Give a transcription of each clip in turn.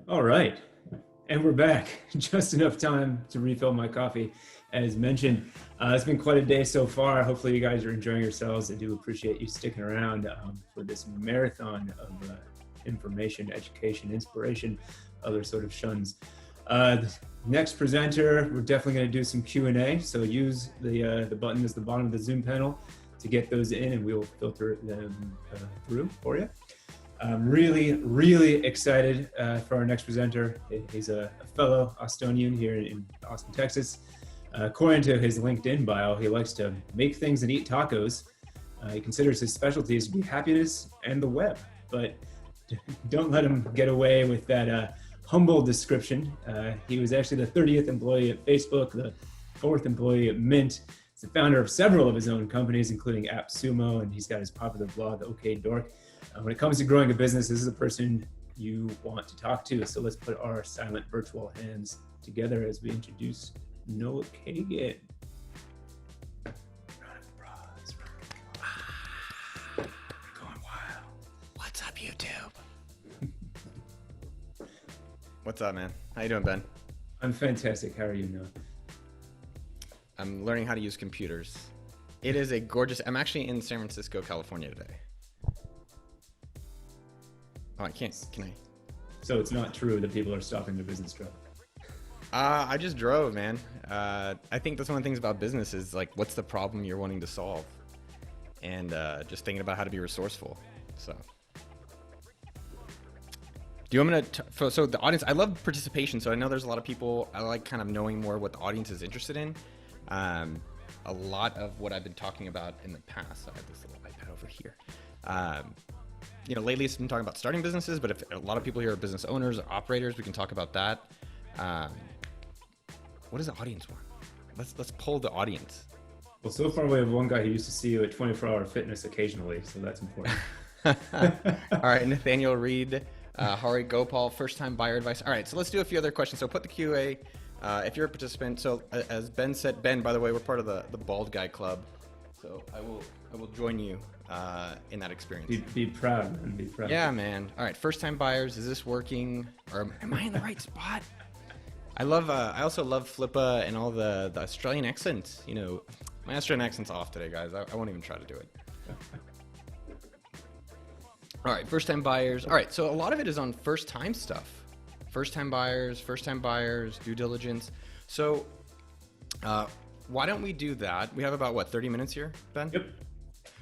All right. And we're back. Just enough time to refill my coffee. As mentioned, it's been quite a day so far. Hopefully, you guys are enjoying yourselves. I do appreciate you sticking around for this marathon of information, education, inspiration, other sort of shuns. The next presenter, we're definitely going to do some Q&A. So use the button at the bottom of the Zoom panel to get those in, and we will filter them through for you. I'm really excited for our next presenter. He's a fellow Austonian here in Austin, Texas. According to his LinkedIn bio, he likes to make things and eat tacos. He considers his specialties to be happiness and the web, but don't let him get away with that humble description. He was actually the 30th employee at Facebook, the 4th employee at Mint. He's the founder of several of his own companies, including AppSumo, and he's got his popular blog, OK Dork. When it comes to growing a business, this is the person you want to talk to. So let's put our silent virtual hands together as we introduce Noah Kagan. Going wild. What's up, YouTube? What's up, man? How you doing, Ben? I'm fantastic. How are you, Noah? I'm learning how to use computers. It is a gorgeous... I'm actually in San Francisco, California today. Oh, I can't... Can I? So it's not true that people are stopping their business trip. I just drove, man. I think that's one of the things about business is, like, what's the problem you're wanting to solve? And just thinking about how to be resourceful. So... Do you want me to... So the audience... I love participation, so I know there's a lot of people... I like kind of knowing more what the audience is interested in. A lot of what I've been talking about in the past... I have this little iPad over here. You know, lately it's been talking about starting businesses, but if a lot of people here are business owners or operators, we can talk about that. What does the audience want? Let's poll the audience. Well, so far we have one guy who used to see you at 24-hour fitness occasionally, so that's important. All right, Nathaniel Reed, Hari Gopal, first-time buyer advice. All right, so let's do a few other questions. So put the QA if you're a participant. So as Ben said, Ben, by the way, we're part of the Bald Guy Club. So I will join you in that experience. Be proud, man. Be proud. Yeah, man. All right, first-time buyers. Is this working? Or am I in the right spot? I also love Flippa and all the Australian accents. You know, my Australian accent's off today, guys. I won't even try to do it. All right, first-time buyers. All right, so a lot of it is on first-time stuff. First-time buyers, due diligence. So why don't we do that? We have about, 30 minutes here, Ben? Yep.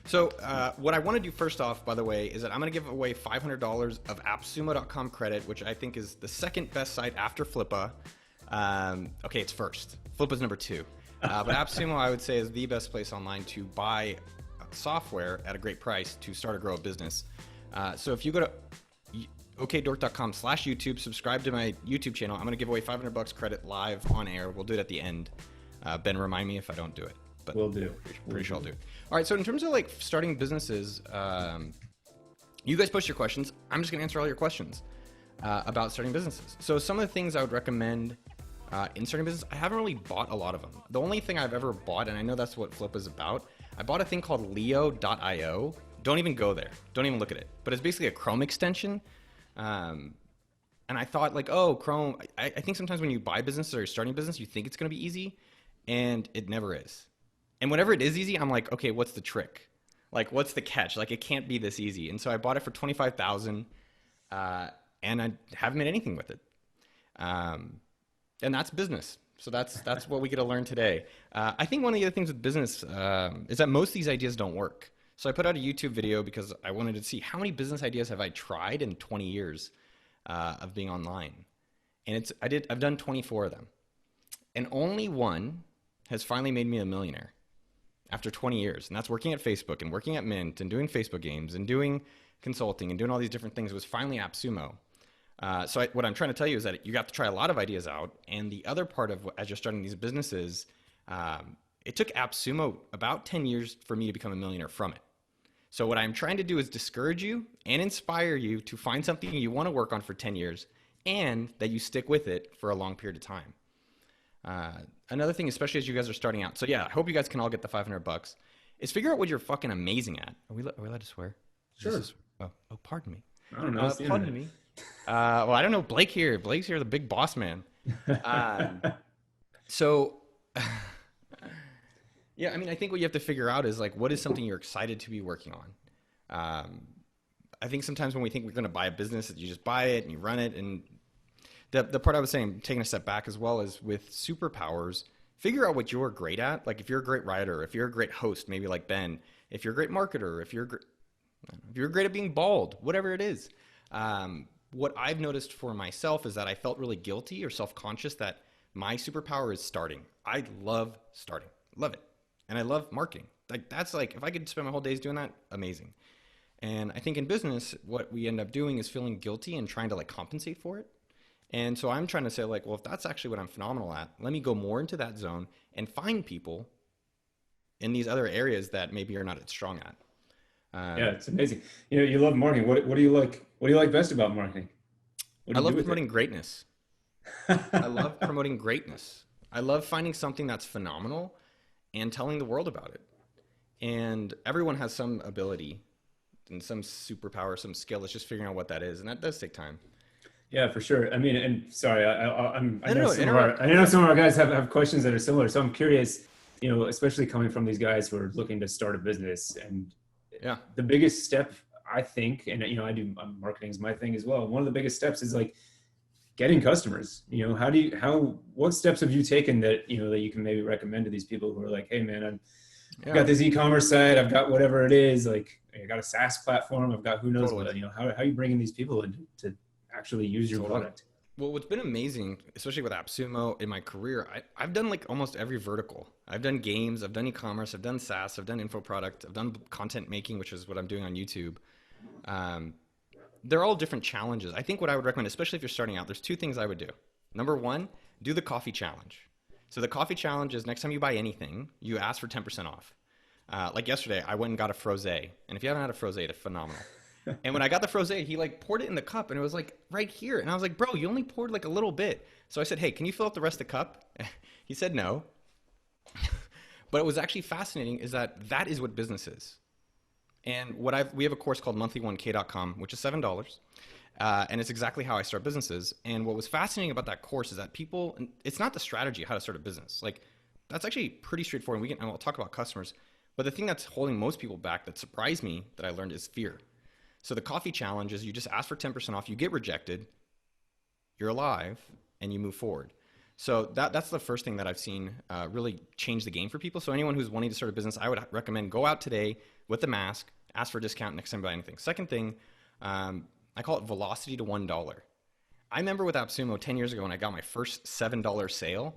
So what I want to do first off, by the way, is that I'm going to give away $500 of AppSumo.com credit, which I think is the second best site after Flippa. Okay, it's first. Flippa's number 2. But AppSumo, I would say, is the best place online to buy software at a great price to start or grow a business. So if you go to okdork.com/YouTube, subscribe to my YouTube channel, I'm going to give away $500 credit live on air. We'll do it at the end. Ben, remind me if I don't do it. But Will do. Pretty sure I'll do. All right, so in terms of like starting businesses, you guys post your questions. I'm just going to answer all your questions about starting businesses. So some of the things I would recommend in starting business, I haven't really bought a lot of them. The only thing I've ever bought, and I know that's what Flip is about, I bought a thing called Leo.io. Don't even go there. Don't even look at it. But it's basically a Chrome extension. And I thought like, oh, Chrome, I think sometimes when you buy businesses or you're starting a business, you think it's going to be easy, and it never is. And whenever it is easy, I'm like, okay, what's the trick? Like, what's the catch? Like, it can't be this easy. And so I bought it for $25,000, and I haven't made anything with it. And that's business. So that's what we get to learn today. I think one of the other things with business is that most of these ideas don't work. So I put out a YouTube video because I wanted to see how many business ideas have I tried in 20 years of being online. And I've done 24 of them. And only one has finally made me a millionaire after 20 years. And that's working at Facebook and working at Mint and doing Facebook games and doing consulting and doing all these different things. It was finally AppSumo. So what I'm trying to tell you is that you got to try a lot of ideas out. And the other part of as you're starting these businesses, it took AppSumo about 10 years for me to become a millionaire from it. So what I'm trying to do is discourage you and inspire you to find something you want to work on for 10 years and that you stick with it for a long period of time. Another thing, especially as you guys are starting out. So yeah, I hope you guys can all get the $500, is figure out what you're fucking amazing at. Are we allowed to swear? Sure. Oh, pardon me. I don't know. Pardon me. Well, I don't know Blake here. Blake's here, the big boss man. Um, so, yeah, I mean, I think what you have to figure out is like, what is something you're excited to be working on? Um, I think sometimes when we think we're going to buy a business, you just buy it and you run it. And the part I was saying, taking a step back as well, is with superpowers, figure out what you're great at. Like if you're a great writer, if you're a great host, maybe like Ben, if you're a great marketer, if you're great at being bald, whatever it is. What I've noticed for myself is that I felt really guilty or self-conscious that my superpower is starting. I love starting, love it. And I love marketing. Like that's like, if I could spend my whole days doing that, amazing. And I think in business, what we end up doing is feeling guilty and trying to like compensate for it. And so I'm trying to say like, well, if that's actually what I'm phenomenal at, let me go more into that zone and find people in these other areas that maybe you're not as strong at. Yeah, it's amazing. You know, you love marketing. What do you like? What do you like best about marketing? What I do you love do with promoting greatness. I love promoting greatness. I love finding something that's phenomenal and telling the world about it. And everyone has some ability and some superpower, some skill. It's just figuring out what that is. And that does take time. Yeah, for sure. I mean, and sorry, I know No, I know some of our guys have questions that are similar. So I'm curious, you know, especially coming from these guys who are looking to start a business. And yeah, the biggest step, I think, and you know, marketing is my thing as well. One of the biggest steps is like getting customers. You know, what steps have you taken that, you know, that you can maybe recommend to these people who are like, hey man, I've got this e-commerce site, I've got whatever it is, like I got a SaaS platform, I've got who knows what, you know, how are you bringing these people in to actually use your product? Well, what's been amazing, especially with AppSumo in my career, I've done like almost every vertical. I've done games, I've done e-commerce, I've done SaaS, I've done info product, I've done content making, which is what I'm doing on YouTube. They're all different challenges. I think what I would recommend, especially if you're starting out, there's two things I would do. Number one, do the coffee challenge. So the coffee challenge is next time you buy anything, you ask for 10% off. Like yesterday, I went and got a frosé. And if you haven't had a frosé, it's phenomenal. And when I got the frosé, he like poured it in the cup and it was like right here. And I was like, bro, you only poured like a little bit. So I said, hey, can you fill up the rest of the cup? He said no. But what was actually fascinating is that is what business is. And we have a course called monthly1k.com, which is $7. And it's exactly how I start businesses. And what was fascinating about that course is that it's not the strategy of how to start a business. Like that's actually pretty straightforward. And I'll talk about customers. But the thing that's holding most people back that surprised me that I learned is fear. So the coffee challenge is you just ask for 10% off, you get rejected, you're alive, and you move forward. So that's the first thing that I've seen really change the game for people. So anyone who's wanting to start a business, I would recommend go out today with a mask, ask for a discount next time you buy anything. Second thing, I call it velocity to $1. I remember with AppSumo 10 years ago when I got my first $7 sale,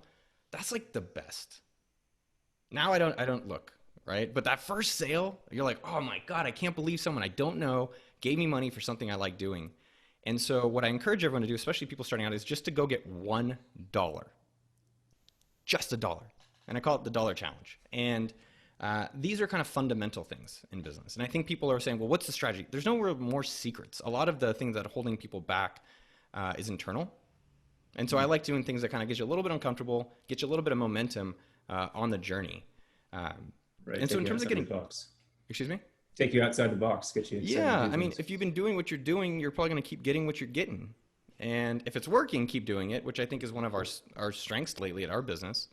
that's like the best. Now I don't look, right? But that first sale, you're like, oh my God, I can't believe someone I don't know gave me money for something I like doing. And so what I encourage everyone to do, especially people starting out, is just to go get $1. Just $1. And I call it the dollar challenge. And these are kind of fundamental things in business. And I think people are saying, well, what's the strategy? There's no real more secrets. A lot of the things that are holding people back is internal. And so I like doing things that kind of get you a little bit uncomfortable, get you a little bit of momentum on the journey. Right. And so in terms of getting, excuse me? Take you outside the box, get you. Yeah. I mean, if you've been doing what you're doing, you're probably going to keep getting what you're getting. And if it's working, keep doing it, which I think is one of our strengths lately at our business.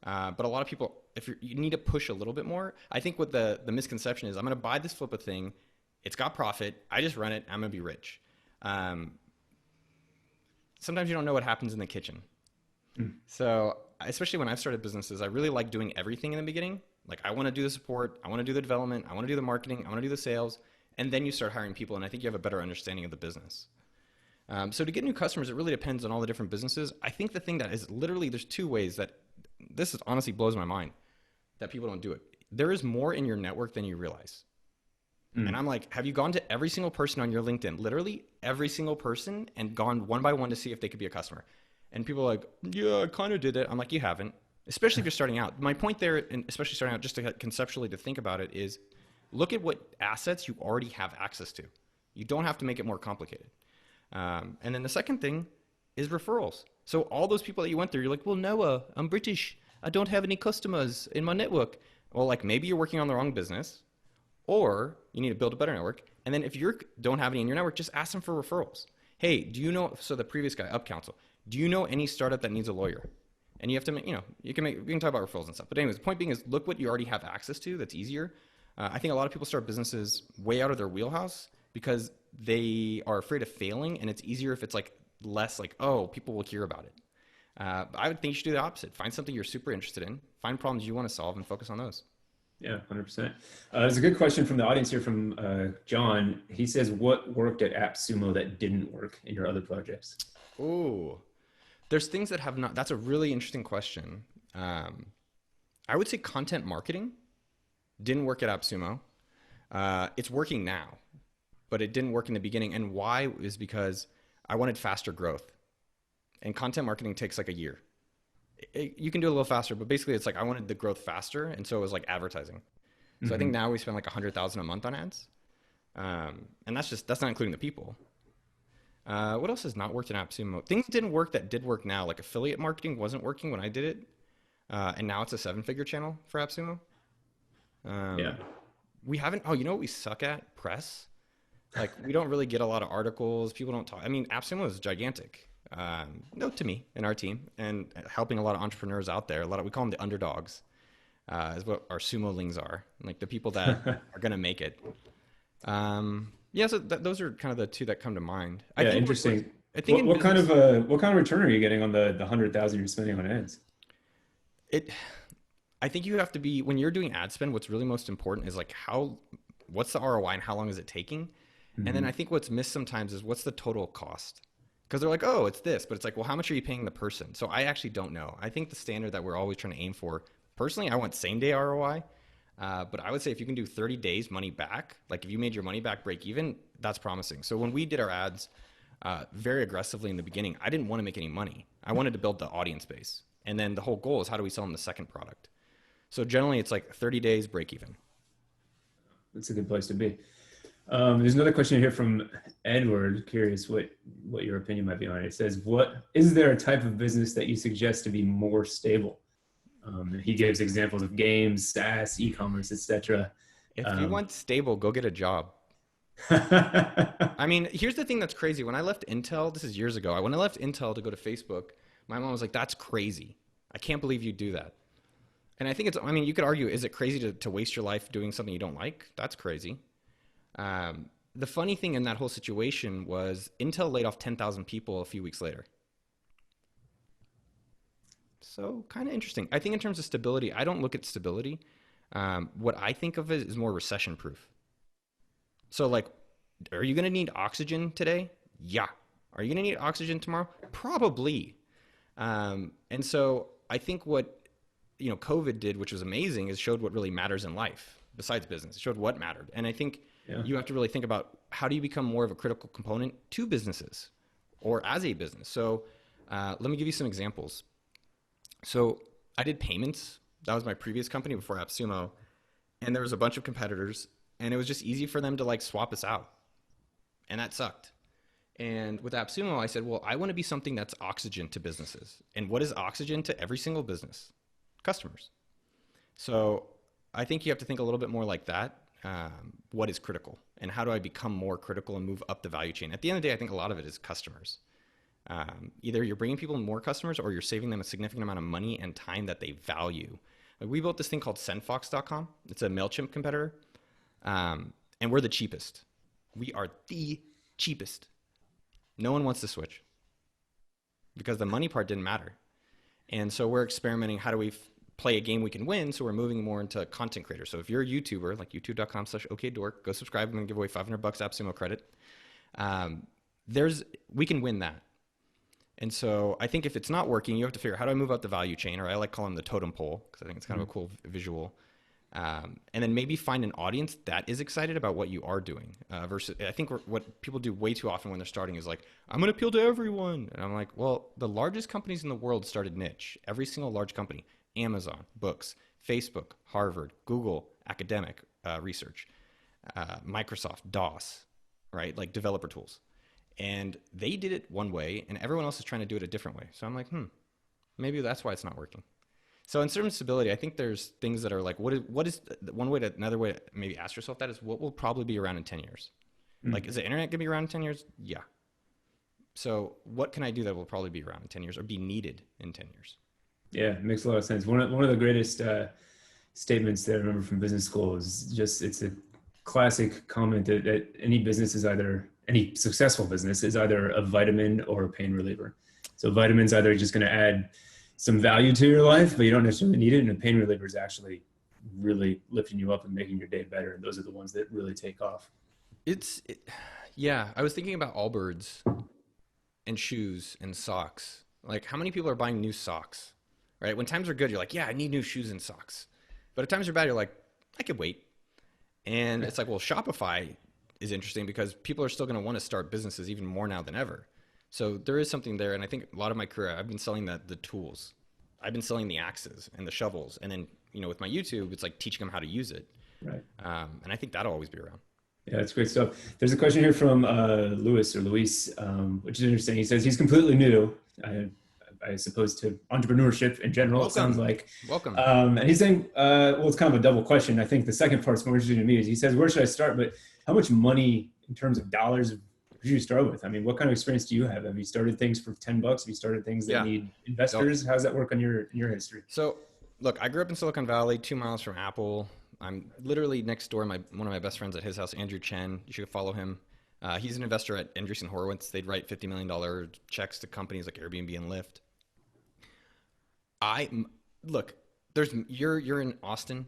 But a lot of people, if you need to push a little bit more, I think what the misconception is, I'm going to buy this Flippa thing. It's got profit. I just run it. I'm going to be rich. Sometimes you don't know what happens in the kitchen. So especially when I've started businesses, I really like doing everything in the beginning. Like I want to do the support. I want to do the development. I want to do the marketing. I want to do the sales. And then you start hiring people. And I think you have a better understanding of the business. So to get new customers, it really depends on all the different businesses. I think the thing that is literally, there's two ways that this is honestly blows my mind that people don't do it. There is more in your network than you realize. And I'm like, have you gone to every single person on your LinkedIn, literally every single person, and gone one by one to see if they could be a customer? And people are like, yeah, I kind of did it. I'm like, you haven't, especially if you're starting out. My point there, and especially starting out, just to conceptually to think about it, is look at what assets you already have access to. You don't have to make it more complicated. And then the second thing is referrals. So all those people that you went through, you're like, well, Noah, I'm British. I don't have any customers in my network. Well, like maybe you're working on the wrong business, or you need to build a better network. And then if you don't have any in your network, just ask them for referrals. hey, do you know, so the previous guy, Up Counsel, do you know any startup that needs a lawyer? And you have to make, we can talk about referrals and stuff. But anyways, the point being is look what you already have access to that's easier. I think a lot of people start businesses way out of their wheelhouse because they are afraid of failing, and it's easier if it's like less like, oh, people will hear about it. I would think you should do the opposite. Find something you're super interested in, find problems you want to solve, and focus on those. Yeah, 100%. There's a good question from the audience here from John. He says, what worked at AppSumo that didn't work in your other projects? Ooh, there's things that have not. That's a really interesting question. I would say content marketing didn't work at AppSumo. It's working now, but it didn't work in the beginning. And why is because I wanted faster growth. And content marketing takes like a year. You can do it a little faster, but basically it's like I wanted the growth faster, and so it was like advertising. So I think now we spend like $100,000 a month on ads, and that's not including the people. What else has not worked in AppSumo? Things didn't work that did work now, like affiliate marketing wasn't working when I did it, and now it's a 7-figure channel for AppSumo. Yeah. We haven't. Oh, you know what we suck at? Press. Like we don't really get a lot of articles. People don't talk. I mean, AppSumo is gigantic. No, to me and our team, and helping a lot of entrepreneurs out there. We call them the underdogs, is what our sumo-lings are, like the people that are going to make it. Yeah, so those are kind of the two that come to mind. Yeah, I think interesting. I think what kind of return are you getting on the 100,000 you're spending on ads? I think you have to be, when you're doing ad spend, what's really most important is like what's the ROI and how long is it taking? And then I think what's missed sometimes is what's the total cost? Because they're like, oh, it's this, but it's like, well, how much are you paying the person? So I actually don't know. I think the standard that we're always trying to aim for, personally, I want same day ROI. But I would say if you can do 30 days money back, like if you made your money back break even, that's promising. So when we did our ads very aggressively in the beginning, I didn't want to make any money. I wanted to build the audience base. And then the whole goal is how do we sell them the second product? So generally it's like 30 days break even. That's a good place to be. There's another question here from Edward. Curious what your opinion might be on it. It says, is there a type of business that you suggest to be more stable? He gives examples of games, SaaS, e-commerce, etc. If you want stable, go get a job. I mean, here's the thing that's crazy. When I left Intel, this is years ago, when I left Intel to go to Facebook, my mom was like, that's crazy. I can't believe you do that. And I think you could argue, is it crazy to waste your life doing something you don't like? That's crazy. The funny thing in that whole situation was Intel laid off 10,000 people a few weeks later. So kind of interesting. I think in terms of stability, I don't look at stability. What I think of it is more recession proof. So like, are you going to need oxygen today? Yeah. Are you going to need oxygen tomorrow? Probably. And so I think what, COVID did, which was amazing, is showed what really matters in life besides business. It showed what mattered. And I think you have to really think about how do you become more of a critical component to businesses or as a business. So let me give you some examples. So I did payments. That was my previous company before AppSumo. And there was a bunch of competitors, and it was just easy for them to like swap us out. And that sucked. And with AppSumo, I said, well, I want to be something that's oxygen to businesses. And what is oxygen to every single business? Customers. So I think you have to think a little bit more like that. What is critical? And how do I become more critical and move up the value chain? At the end of the day, I think a lot of it is customers. Either you're bringing people more customers or you're saving them a significant amount of money and time that they value. Like we built this thing called sendfox.com. It's a MailChimp competitor. And we're the cheapest. We are the cheapest. No one wants to switch because the money part didn't matter. And so we're experimenting. How do we play a game we can win? So we're moving more into content creators. So if you're a YouTuber, like youtube.com/okdork, go subscribe. I'm going to give away $500 AppSumo credit. We can win that. And so I think if it's not working, you have to figure out how do I move up the value chain, or I like calling them the totem pole because I think it's kind of a cool visual. And then maybe find an audience that is excited about what you are doing. Versus, I think what people do way too often when they're starting is like, I'm going to appeal to everyone. And I'm like, well, the largest companies in the world started niche. Every single large company, Amazon, books, Facebook, Harvard, Google, academic research, Microsoft, DOS, right? Like developer tools. And they did it one way, and everyone else is trying to do it a different way. So I'm like, maybe that's why it's not working. So in terms of stability, I think there's things that are like, another way to maybe ask yourself that is what will probably be around in 10 years? Like, is the internet going to be around in 10 years? Yeah. So what can I do that will probably be around in 10 years or be needed in 10 years? Yeah, it makes a lot of sense. One of the greatest statements that I remember from business school is just, it's a classic comment that any business is either, any successful business is either a vitamin or a pain reliever. So vitamins either just going to add some value to your life, but you don't necessarily need it. And a pain reliever is actually really lifting you up and making your day better. And those are the ones that really take off. Yeah, I was thinking about Allbirds and shoes and socks. Like, how many people are buying new socks, right? When times are good, you're like, yeah, I need new shoes and socks. But if times are bad, you're like, I could wait. And it's like, well, Shopify is interesting because people are still going to want to start businesses even more now than ever. So there is something there. And I think a lot of my career, I've been selling the tools. I've been selling the axes and the shovels. And then, with my YouTube, it's like teaching them how to use it. Right. And I think that'll always be around. Yeah, that's great stuff. There's a question here from Luis, which is interesting. He says he's completely new, I suppose, to entrepreneurship in general. Welcome. It sounds like. Welcome. And he's saying, well, it's kind of a double question. I think the second part's more interesting to me. Is he says, where should I start? But how much money in terms of dollars should you start with? I mean, what kind of experience do you have? Have you started things for $10? Have you started things that need investors? How does that work on your history? So, look, I grew up in Silicon Valley, 2 miles from Apple. I'm literally next door. One of my best friends at his house, Andrew Chen. You should follow him. He's an investor at Andreessen Horowitz. They'd write $50 million checks to companies like Airbnb and Lyft. Look, you're in Austin.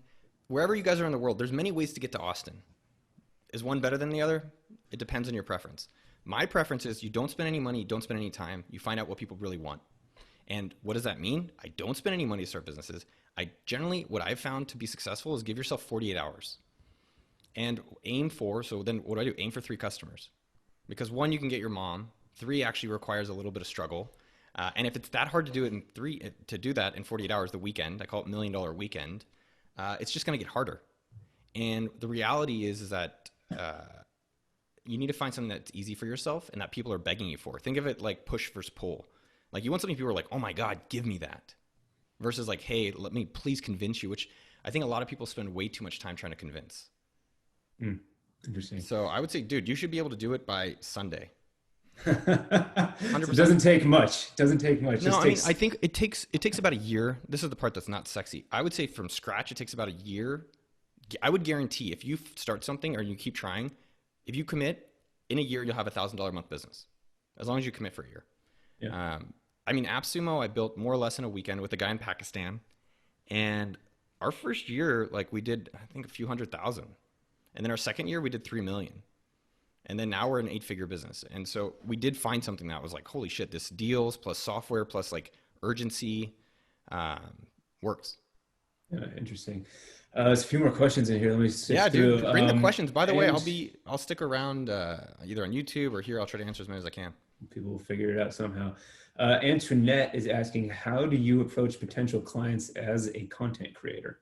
Wherever you guys are in the world, there's many ways to get to Austin. Is one better than the other? It depends on your preference. My preference is you don't spend any money, you don't spend any time. You find out what people really want. And what does that mean? I don't spend any money to start businesses. What I've found to be successful is give yourself 48 hours and so then what do? Aim for 3 customers, because 1, you can get your mom. 3 actually requires a little bit of struggle. And if it's that hard to do it to do that in 48 hours, the weekend, I call it $1 million weekend, it's just going to get harder. And the reality is that, you need to find something that's easy for yourself and that people are begging you for. Think of it like push versus pull. Like, you want something people are like, oh my God, give me that. Versus like, hey, let me please convince you, which I think a lot of people spend way too much time trying to convince. Interesting. So I would say, dude, you should be able to do it by Sunday. 100%. So it doesn't take much. No, I think it takes about a year. This is the part that's not sexy. I would say from scratch, it takes about a year. I would guarantee if you start something or you keep trying, if you commit, in a year, you'll have $1,000 a month business, as long as you commit for a year. Yeah. AppSumo, I built more or less in a weekend with a guy in Pakistan. And our first year, like, we did, I think, a few 100,000. And then our second year, we did 3 million. And then now we're an 8-figure business. And so we did find something that was like, holy shit, this deals plus software plus like urgency works. Yeah, interesting. There's a few more questions in here. Let me dude, bring the questions. By the way, I'll stick around either on YouTube or here. I'll try to answer as many as I can. People will figure it out somehow. Antoinette is asking, how do you approach potential clients as a content creator?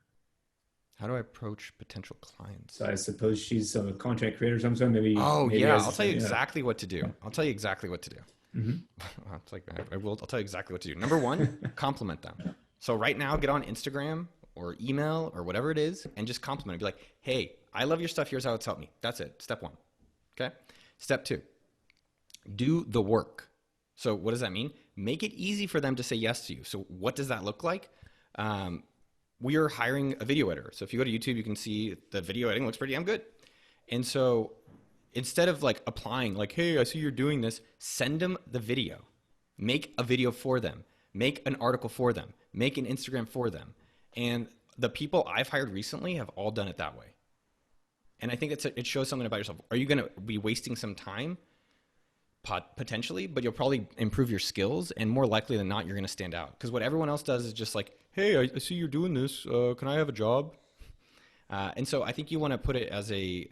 How do I approach potential clients? So I suppose she's a content creator or something. Maybe. I'll tell you exactly what to do. I'll tell you exactly what to do. Mm-hmm. I'll tell you exactly what to do. Number 1, compliment them. So right now, get on Instagram or email or whatever it is and just compliment it. Be like, hey, I love your stuff. Here's how it's helped me. That's it. Step 1. Okay. Step 2, do the work. So what does that mean? Make it easy for them to say yes to you. So what does that look like? We are hiring a video editor. So if you go to YouTube, you can see the video editing looks pretty damn good. And so instead of like applying like, hey, I see you're doing this, send them the video. Make a video for them. Make an article for them. Make an Instagram for them. And the people I've hired recently have all done it that way. And I think it shows something about yourself. Are you going to be wasting some time? Potentially, but you'll probably improve your skills, and more likely than not, you're going to stand out. Because what everyone else does is just like, hey, I see you're doing this. Can I have a job? And so I think you want to put it as you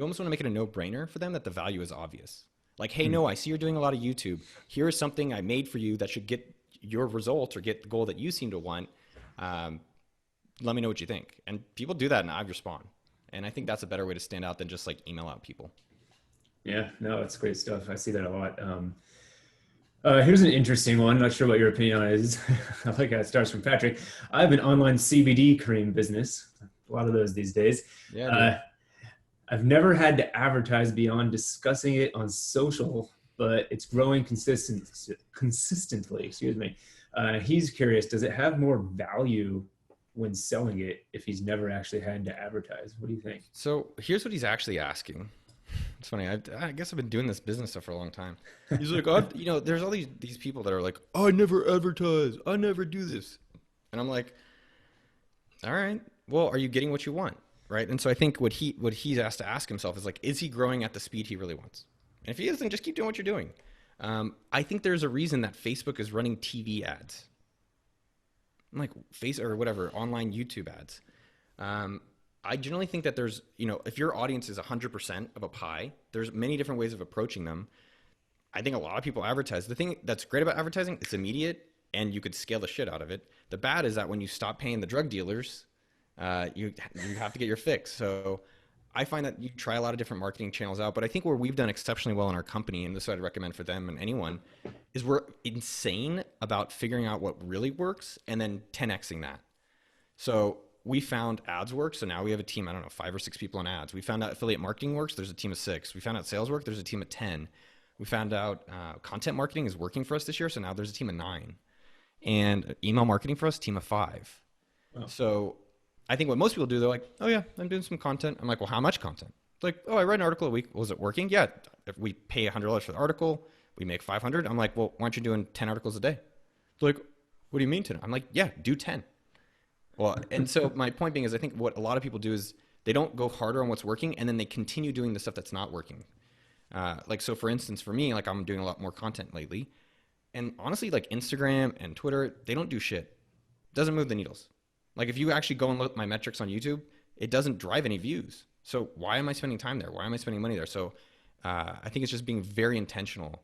almost want to make it a no-brainer for them that the value is obvious. Like, hey, no, I see you're doing a lot of YouTube. Here's something I made for you that should get your results or get the goal that you seem to want. Let me know what you think. And people do that, and I respond. And I think that's a better way to stand out than just like email out people. Yeah, no, it's great stuff. I see that a lot. Here's an interesting one. I'm not sure what your opinion on it is. I like how it starts from Patrick. I have an online CBD cream business. A lot of those these days. Yeah. I've never had to advertise beyond discussing it on social but it's growing consistently. Excuse me. He's curious, does it have more value when selling it if he's never actually had to advertise? What do you think? So here's what he's actually asking. It's funny. I guess I've been doing this business stuff for a long time. He's like, there's all these people that are like, I never advertise. I never do this. And I'm like, all right, well, are you getting what you want? Right. And so I think what he has to ask himself is like, is he growing at the speed he really wants? And if he isn't, just keep doing what you're doing. I think there's a reason that Facebook is running TV ads. Like online YouTube ads. I generally think that there's, if your audience is 100% of a pie, there's many different ways of approaching them. I think a lot of people advertise. The thing that's great about advertising, it's immediate and you could scale the shit out of it. The bad is that when you stop paying the drug dealers, you have to get your fix. So I find that you try a lot of different marketing channels out, but I think where we've done exceptionally well in our company, and this is what I'd recommend for them and anyone, is we're insane about figuring out what really works and then 10xing that. So we found ads work. So now we have a team, 5 or 6 people on ads. We found out affiliate marketing works. There's a team of 6. We found out sales work. There's a team of 10. We found out content marketing is working for us this year. So now there's a team of 9. And email marketing for us, team of 5. Wow. So I think what most people do, they're like, oh yeah, I'm doing some content. I'm like, well, how much content? It's like, oh, I write an article a week. Well, is it working? Yeah. If we pay $100 for the article, we make 500. I'm like, well, why aren't you doing 10 articles a day? They're like, what do you mean 10? I'm like, yeah, do 10. Well, and so my point being is I think what a lot of people do is they don't go harder on what's working and then they continue doing the stuff that's not working. So for instance, for me, like I'm doing a lot more content lately. And honestly, like Instagram and Twitter, they don't do shit. It doesn't move the needles. Like if you actually go and look at my metrics on YouTube, it doesn't drive any views. So why am I spending time there? Why am I spending money there? So I think it's just being very intentional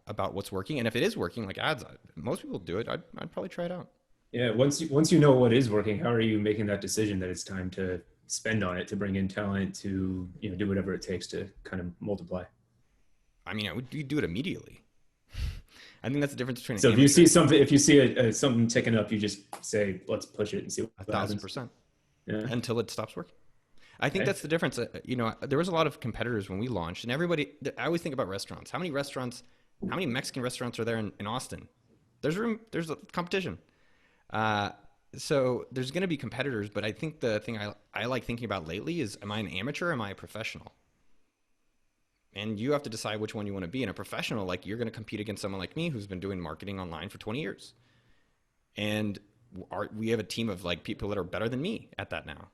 about what's working. And if it is working, like ads, most people do it. I'd probably try it out. Yeah. Once you know what is working, how are you making that decision that it's time to spend on it, to bring in talent, to do whatever it takes to kind of multiply? I mean, you do it immediately. I think that's the difference between. So if you see something ticking up, you just say, let's push it and see what happens. 1,000%. Yeah. Until it stops working. I think that's the difference. There was a lot of competitors when we launched, and I always think about restaurants. How many Mexican restaurants are there in Austin? There's room, there's a competition. So there's going to be competitors, but I think the thing I like thinking about lately is, am I an amateur or am I a professional? And you have to decide which one you want to be. In a professional, like you're going to compete against someone like me who's been doing marketing online for 20 years. And we have a team of like people that are better than me at that now.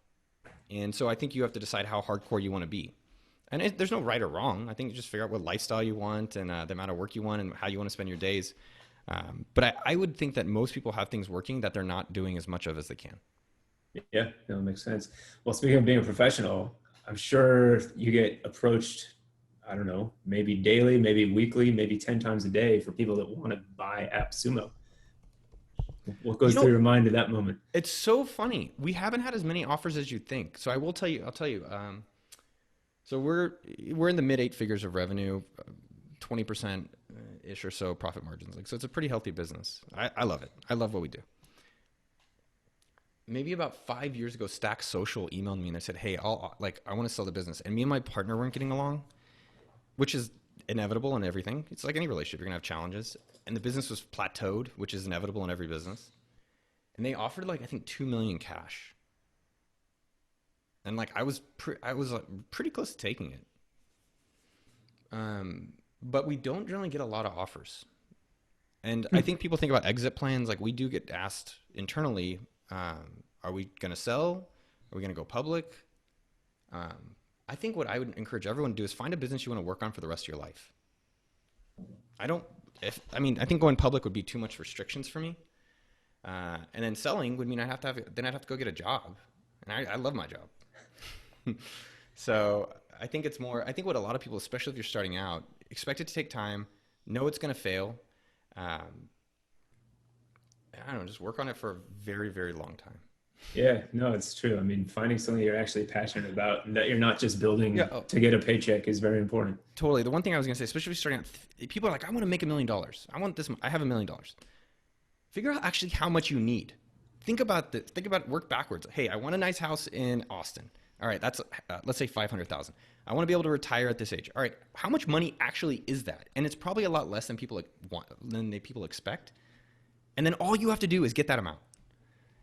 And so I think you have to decide how hardcore you want to be. And there's no right or wrong. I think you just figure out what lifestyle you want and the amount of work you want and how you want to spend your days. But I would think that most people have things working that they're not doing as much of as they can. Yeah, that makes sense. Well, speaking of being a professional, I'm sure you get approached, I don't know, maybe daily, maybe weekly, maybe 10 times a day for people that want to buy AppSumo. What goes through your mind at that moment? It's so funny. We haven't had as many offers as you'd think. So I'll tell you. So we're in the mid 8 figures of revenue, 20% ish or so profit margins. So it's a pretty healthy business. I love it. I love what we do. Maybe about 5 years ago, Stack Social emailed me and they said, hey, I want to sell the business. And me and my partner weren't getting along, which is inevitable in everything. It's like any relationship. You're going to have challenges. And the business was plateaued, which is inevitable in every business. And they offered I think $2 million cash. And I was pretty close to taking it. But we don't generally get a lot of offers. And I think people think about exit plans. Like we do get asked internally, are we going to sell? Are we going to go public? I think what I would encourage everyone to do is find a business you want to work on for the rest of your life. I think going public would be too much restrictions for me. And then selling would mean I'd have to go get a job. And I love my job. So I think what a lot of people, especially if you're starting out, expect it to take time, know it's going to fail. I don't know, just work on it for a very, very long time. Yeah, no, it's true. I mean, finding something you're actually passionate about and that you're not just building to get a paycheck is very important. Totally. The one thing I was going to say, especially if you're starting out, people are like, I want to make $1 million. I want this. I have $1 million. Figure out actually how much you need. Think about work backwards. Hey, I want a nice house in Austin. All right, that's let's say 500,000. I want to be able to retire at this age. All right, how much money actually is that? And it's probably a lot less than people people expect. And then all you have to do is get that amount.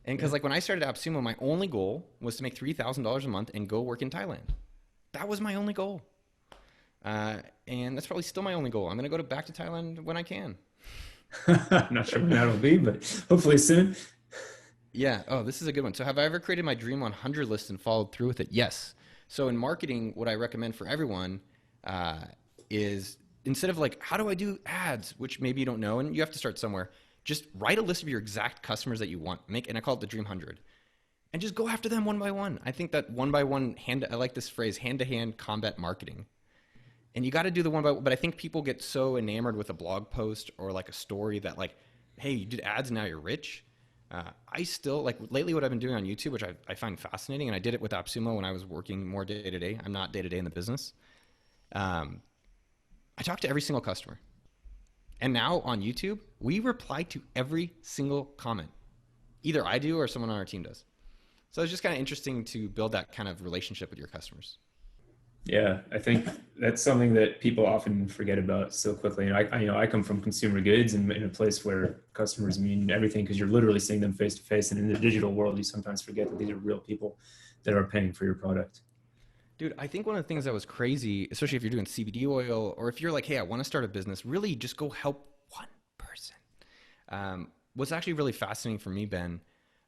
And because like when I started AppSumo, my only goal was to make $3,000 a month and go work in Thailand. That was my only goal. And that's probably still my only goal. I'm going to go back to Thailand when I can. I'm not sure when that'll be, but hopefully soon. Yeah. Oh, this is a good one. So have I ever created my Dream 100 list and followed through with it? Yes. So in marketing, what I recommend for everyone is instead of like, how do I do ads, which maybe you don't know, and you have to start somewhere, just write a list of your exact customers that you want. And I call it the Dream 100. And just go after them one by one. I think that one by one, I like this phrase, hand-to-hand combat marketing. And you got to do the one by one. But I think people get so enamored with a blog post or like a story that like, hey, you did ads and now you're rich. I still, like lately what I've been doing on YouTube, which I find fascinating, and I did it with AppSumo when I was working more day-to-day. I'm not day-to-day in the business. I talk to every single customer. And now on YouTube, we reply to every single comment. Either I do or someone on our team does. So it's just kind of interesting to build that kind of relationship with your customers. Yeah, I think that's something that people often forget about so quickly. And I come from consumer goods and in a place where customers mean everything because you're literally seeing them face to face. And in the digital world, you sometimes forget that these are real people that are paying for your product. Dude, I think one of the things that was crazy, especially if you're doing CBD oil or if you're like, hey, I want to start a business, really just go help one person. What's actually really fascinating for me, Ben,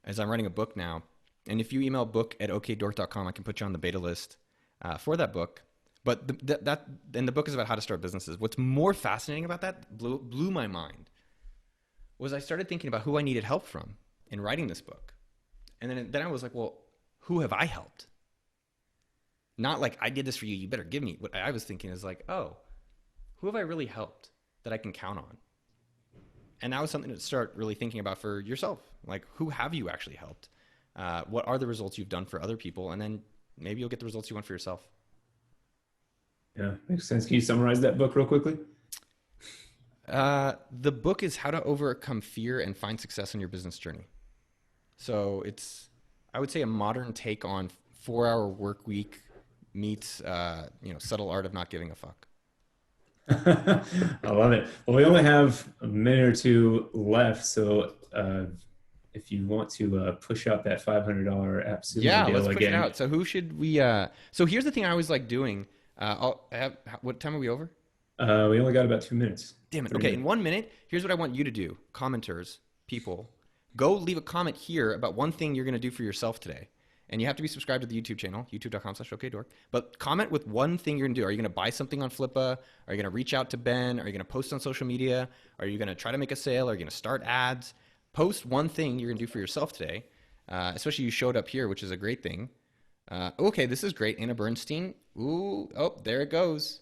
is I'm writing a book now. And if you email book@okdork.com, I can put you on the beta list for that book. But the book is about how to start businesses. What's more fascinating about that blew my mind was I started thinking about who I needed help from in writing this book. And then I was like, well, who have I helped? Not like I did this for you, you better give me. What I was thinking is like, oh, who have I really helped that I can count on? And that was something to start really thinking about for yourself. Like, who have you actually helped? What are the results you've done for other people? And then maybe you'll get the results you want for yourself. Yeah, makes sense. Can you summarize that book real quickly? The book is How to Overcome Fear and Find Success in Your Business Journey. So it's, I would say, a modern take on 4-hour work week meets, subtle art of not giving a fuck. I love it. Well, we only have a minute or two left. So if you want to push up that $500 AppSumo deal let's push again. it out. So who should we, so here's the thing I always like doing. What time are we over? We only got about 2 minutes. Damn it. Okay, in 1 minute, here's what I want you to do. Commenters, people, go leave a comment here about one thing you're going to do for yourself today. And you have to be subscribed to the YouTube channel, youtube.com/okdork. But comment with one thing you're going to do. Are you going to buy something on Flippa? Are you going to reach out to Ben? Are you going to post on social media? Are you going to try to make a sale? Are you going to start ads? Post one thing you're going to do for yourself today. Especially you showed up here, which is a great thing. Okay, this is great. Anna Bernstein. Ooh, oh, there it goes.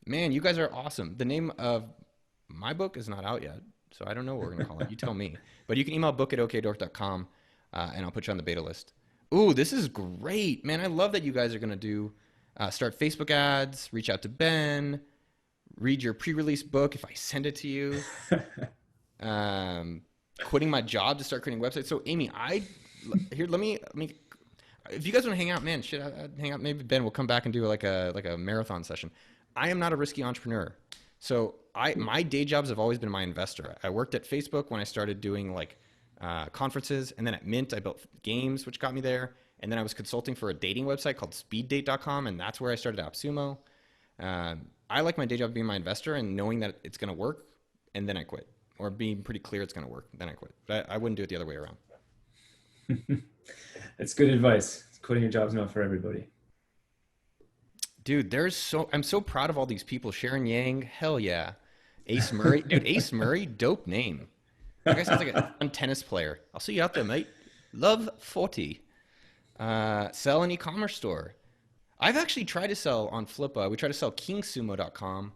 Man, you guys are awesome. The name of my book is not out yet, so I don't know what we're going to call it. You tell me. But you can email book@okdork.com, and I'll put you on the beta list. Ooh, this is great. Man, I love that you guys are going to do start Facebook ads, reach out to Ben, read your pre-release book if I send it to you. Quitting my job to start creating websites. So, Amy, let me if you guys want to hang out, man, I'd hang out. Maybe Ben will come back and do like a marathon session. I am not a risky entrepreneur. So my day jobs have always been my investor. I worked at Facebook when I started doing like conferences, and then at Mint I built games, which got me there. And then I was consulting for a dating website called speeddate.com, and that's where I started AppSumo. I like my day job being my investor and knowing that it's going to work, and then I quit. Or being pretty clear it's going to work, then I quit. But I wouldn't do it the other way around. That's good advice. Quitting a job's not for everybody. Dude, I'm so proud of all these people. Sharon Yang, hell yeah. Ace Murray, dude, Ace Murray, dope name. That guy sounds like a fun tennis player. I'll see you out there, mate. Love 40. Sell an e-commerce store. I've actually tried to sell on Flippa. We tried to sell kingsumo.com.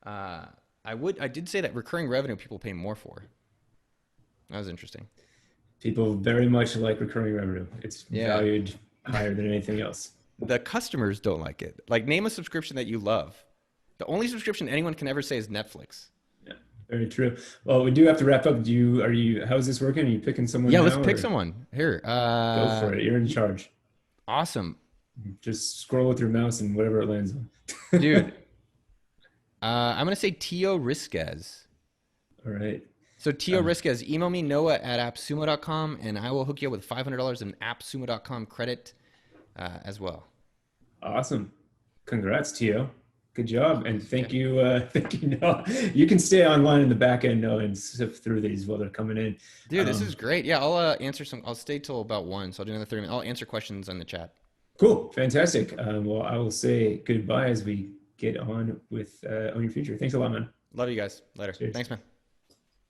I did say that recurring revenue people pay more for. That was interesting. People very much like recurring revenue. It's valued higher than anything else. The customers don't like it. Like, name a subscription that you love. The only subscription anyone can ever say is Netflix. Yeah, very true. Well, we do have to wrap up. How's this working? Are you picking someone? Yeah, let's pick someone. Here. Go for it. You're in charge. Awesome. Just scroll with your mouse and whatever it lands on. Dude, I'm going to say Tio Risquez. All right. So Tio Risquez, email me noah@appsumo.com and I will hook you up with $500 in appsumo.com credit as well. Awesome. Congrats, Tio. Good job. And thank you. Thank you, Noah. You can stay online in the back end, Noah, and sift through these while they're coming in. Dude, this is great. Yeah, I'll answer some. I'll stay till about 1, so I'll do another 30 minutes. I'll answer questions in the chat. Cool. Fantastic. Well, I will say goodbye as we get on with On Your Future. Thanks a lot, man. Love you guys. Later. Cheers. Thanks, man.